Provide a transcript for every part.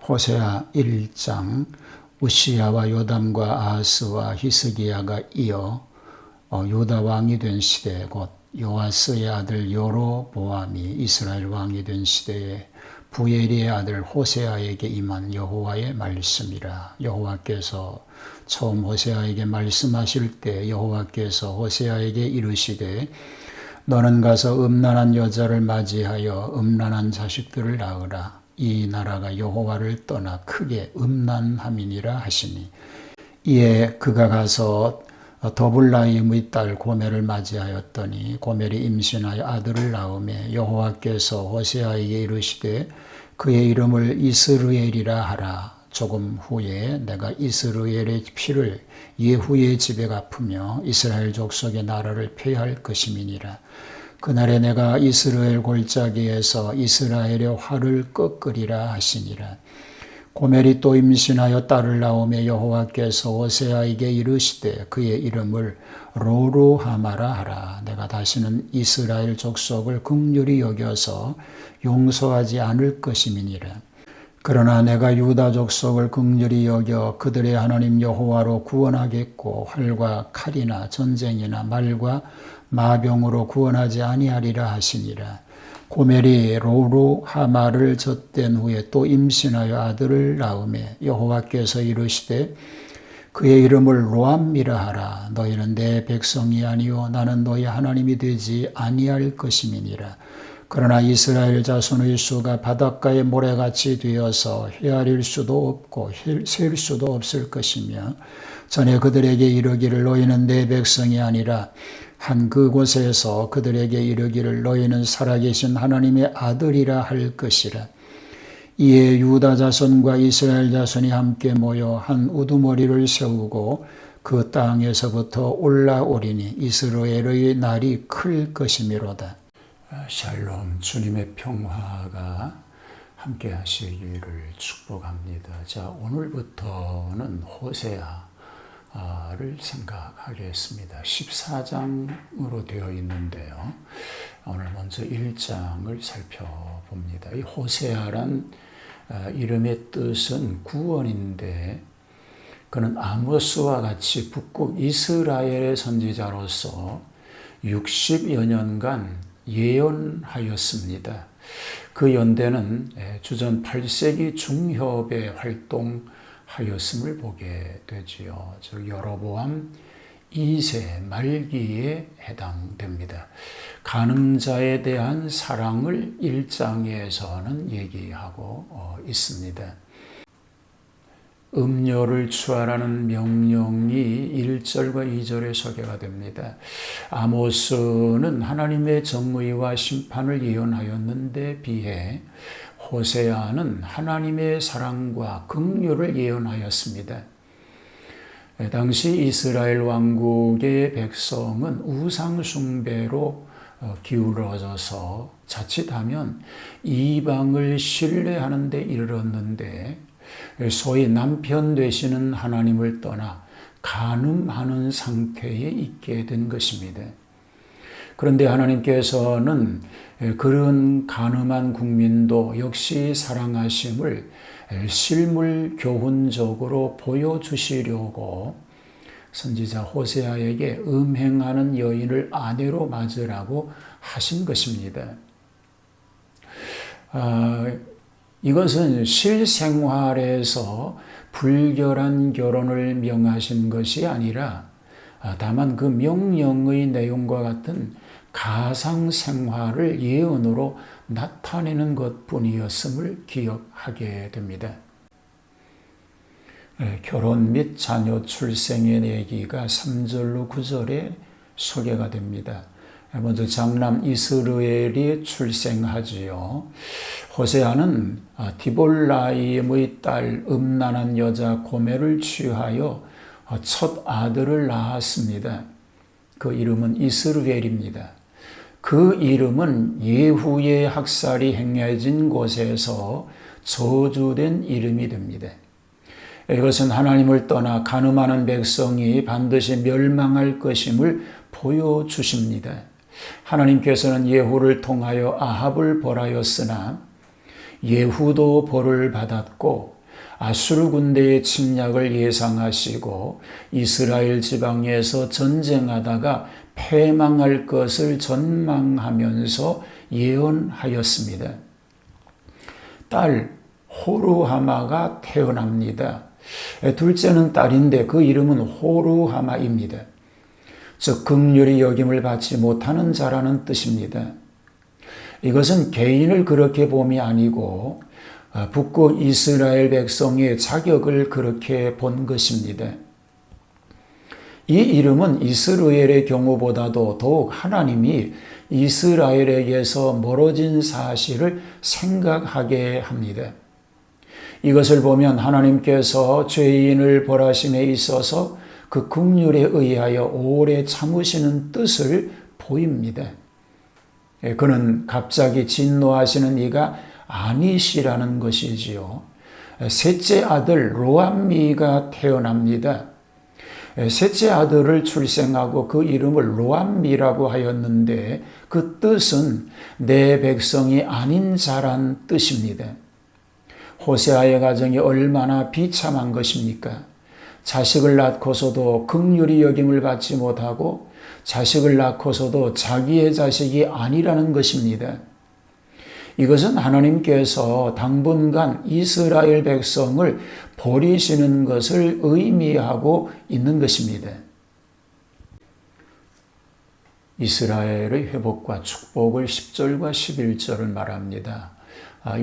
호세아 1장. 우시야와 요담과 아하스와 히스기야가 이어 유다 왕이 된 시대, 곧 요아스의 아들 여로보암이 이스라엘 왕이 된 시대에 부엘리의 아들 호세아에게 임한 여호와의 말씀이라. 여호와께서 처음 호세아에게 말씀하실 때 여호와께서 호세아에게 이르시되 너는 가서 음란한 여자를 맞이하여 음란한 자식들을 낳으라. 이 나라가 여호와를 떠나 크게 음란함이니라 하시니, 이에 그가 가서 더블라임의 딸 고멜을 맞이하였더니 고멜이 임신하여 아들을 낳으매 여호와께서 호세아에게 이르시되 그의 이름을 이스르엘이라 하라. 조금 후에 내가 이스르엘의 피를 예후의 집에 갚으며 이스라엘 족속의 나라를 폐할 것임이니라. 그날에 내가 이스라엘 골짜기에서 이스라엘의 활을 꺾으리라 하시니라. 고멜이 또 임신하여 딸을 낳으며 여호와께서 호세아에게 이르시되 그의 이름을 로루하마라 하라. 내가 다시는 이스라엘 족속을 긍휼히 여겨서 용서하지 않을 것임이니라. 그러나 내가 유다 족속을 긍휼히 여겨 그들의 하나님 여호와로 구원하겠고 활과 칼이나 전쟁이나 말과 마병으로 구원하지 아니하리라 하시니라. 고멜이 로루하마를 젖된 후에 또 임신하여 아들을 낳으매 여호와께서 이르시되 그의 이름을 로암미라 하라. 너희는 내 백성이 아니요 나는 너희 하나님이 되지 아니할 것임이니라. 그러나 이스라엘 자손의 수가 바닷가의 모래같이 되어서 헤아릴 수도 없고 셀 수도 없을 것이며 전에 그들에게 이르기를 너희는 내 백성이 아니라 한 그곳에서 그들에게 이르기를 너희는 살아계신 하나님의 아들이라 할 것이라. 이에 유다 자손과 이스라엘 자손이 함께 모여 한 우두머리를 세우고 그 땅에서부터 올라오리니 이스라엘의 날이 클 것이미로다. 샬롬. 주님의 평화가 함께 하시기를 축복합니다. 자, 오늘부터는 호세아를 생각하겠습니다. 14장으로 되어 있는데요. 오늘 먼저 1장을 살펴봅니다. 이 호세아란 이름의 뜻은 구원인데 그는 아모스와 같이 북국 이스라엘의 선지자로서 60여 년간 예언하였습니다. 그 연대는 주전 8세기 중협에 활동하였음을 보게 되지요. 즉 여로보암 2세 말기에 해당됩니다. 간음자에 대한 사랑을 1장에서는 얘기하고 있습니다. 음료를 취하라는 명령이 1절과 2절에 소개가 됩니다. 아모스는 하나님의 정의와 심판을 예언하였는데 비해 호세아는 하나님의 사랑과 긍휼을 예언하였습니다. 당시 이스라엘 왕국의 백성은 우상 숭배로 기울어져서 자칫하면 이방을 신뢰하는 데 이르렀는데 소위 남편 되시는 하나님을 떠나 간음하는 상태에 있게 된 것입니다. 그런데 하나님께서는 그런 간음한 국민도 역시 사랑하심을 실물 교훈적으로 보여주시려고 선지자 호세아에게 음행하는 여인을 아내로 맞으라고 하신 것입니다. 이것은 실생활에서 불결한 결혼을 명하신 것이 아니라 다만 그 명령의 내용과 같은 가상생활을 예언으로 나타내는 것뿐이었음을 기억하게 됩니다. 결혼 및 자녀 출생의 얘기가 3절로 9절에 소개가 됩니다. 먼저 장남 이스르엘이 출생하지요. 호세아는 디볼라임의 딸 음란한 여자 고멜을 취하여 첫 아들을 낳았습니다. 그 이름은 이스르엘입니다. 그 이름은 예후의 학살이 행해진 곳에서 저주된 이름이 됩니다. 이것은 하나님을 떠나 간음하는 백성이 반드시 멸망할 것임을 보여주십니다. 하나님께서는 예후를 통하여 아합을 벌하였으나 예후도 벌을 받았고 아수르 군대의 침략을 예상하시고 이스라엘 지방에서 전쟁하다가 패망할 것을 전망하면서 예언하였습니다. 딸 호루하마가 태어납니다. 둘째는 딸인데 그 이름은 호루하마입니다. 즉 긍휼히 여김을 받지 못하는 자라는 뜻입니다. 이것은 개인을 그렇게 봄이 아니고 북고 이스라엘 백성의 자격을 그렇게 본 것입니다. 이 이름은 이스라엘의 경우보다도 더욱 하나님이 이스라엘에게서 멀어진 사실을 생각하게 합니다. 이것을 보면 하나님께서 죄인을 벌하심에 있어서 그 긍휼에 의하여 오래 참으시는 뜻을 보입니다. 그는 갑자기 진노하시는 이가 아니시라는 것이지요. 셋째 아들 로암미가 태어납니다. 셋째 아들을 출생하고 그 이름을 로암미라고 하였는데 그 뜻은 내 백성이 아닌 자란 뜻입니다. 호세아의 가정이 얼마나 비참한 것입니까? 자식을 낳고서도 긍휼히 여김을 받지 못하고 자식을 낳고서도 자기의 자식이 아니라는 것입니다. 이것은 하나님께서 당분간 이스라엘 백성을 버리시는 것을 의미하고 있는 것입니다. 이스라엘의 회복과 축복을 10절과 11절을 말합니다.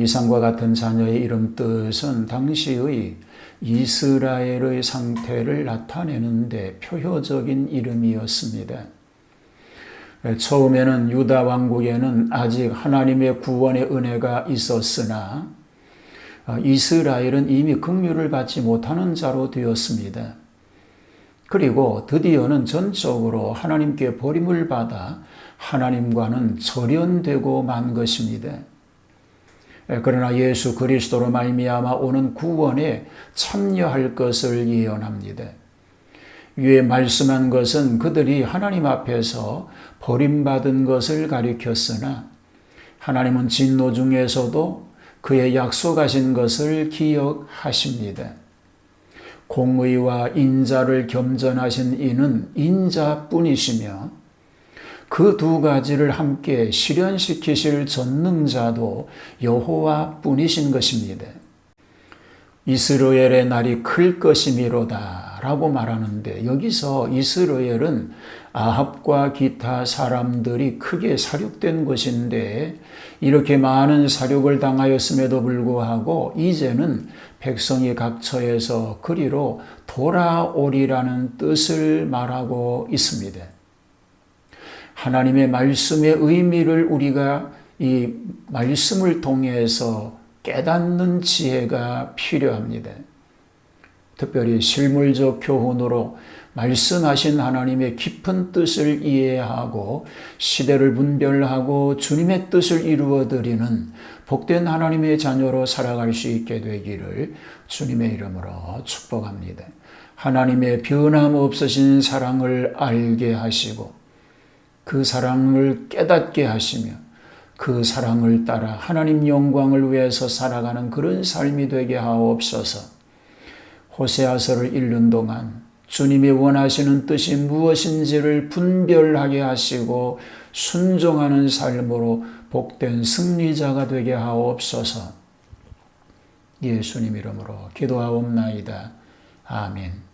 이상과 같은 자녀의 이름 뜻은 당시의 이스라엘의 상태를 나타내는데 표효적인 이름이었습니다. 처음에는 유다 왕국에는 아직 하나님의 구원의 은혜가 있었으나 이스라엘은 이미 긍휼을 받지 못하는 자로 되었습니다. 그리고 드디어는 전적으로 하나님께 버림을 받아 하나님과는 절연되고 만 것입니다. 그러나 예수 그리스도로 말미암아 오는 구원에 참여할 것을 예언합니다. 위에 말씀한 것은 그들이 하나님 앞에서 버림받은 것을 가리켰으나 하나님은 진노 중에서도 그의 약속하신 것을 기억하십니다. 공의와 인자를 겸전하신 이는 인자뿐이시며 그 두 가지를 함께 실현시키실 전능자도 여호와뿐이신 것입니다. 이스라엘의 날이 클 것이미로다 라고 말하는데 여기서 이스라엘은 아합과 기타 사람들이 크게 살육된 것인데 이렇게 많은 살육을 당하였음에도 불구하고 이제는 백성이 각처에서 그리로 돌아오리라는 뜻을 말하고 있습니다. 하나님의 말씀의 의미를 우리가 이 말씀을 통해서 깨닫는 지혜가 필요합니다. 특별히 실물적 교훈으로 말씀하신 하나님의 깊은 뜻을 이해하고 시대를 분별하고 주님의 뜻을 이루어드리는 복된 하나님의 자녀로 살아갈 수 있게 되기를 주님의 이름으로 축복합니다. 하나님의 변함없으신 사랑을 알게 하시고 그 사랑을 깨닫게 하시며 그 사랑을 따라 하나님 영광을 위해서 살아가는 그런 삶이 되게 하옵소서. 호세아서를 읽는 동안 주님이 원하시는 뜻이 무엇인지를 분별하게 하시고 순종하는 삶으로 복된 승리자가 되게 하옵소서. 예수님 이름으로 기도하옵나이다. 아멘.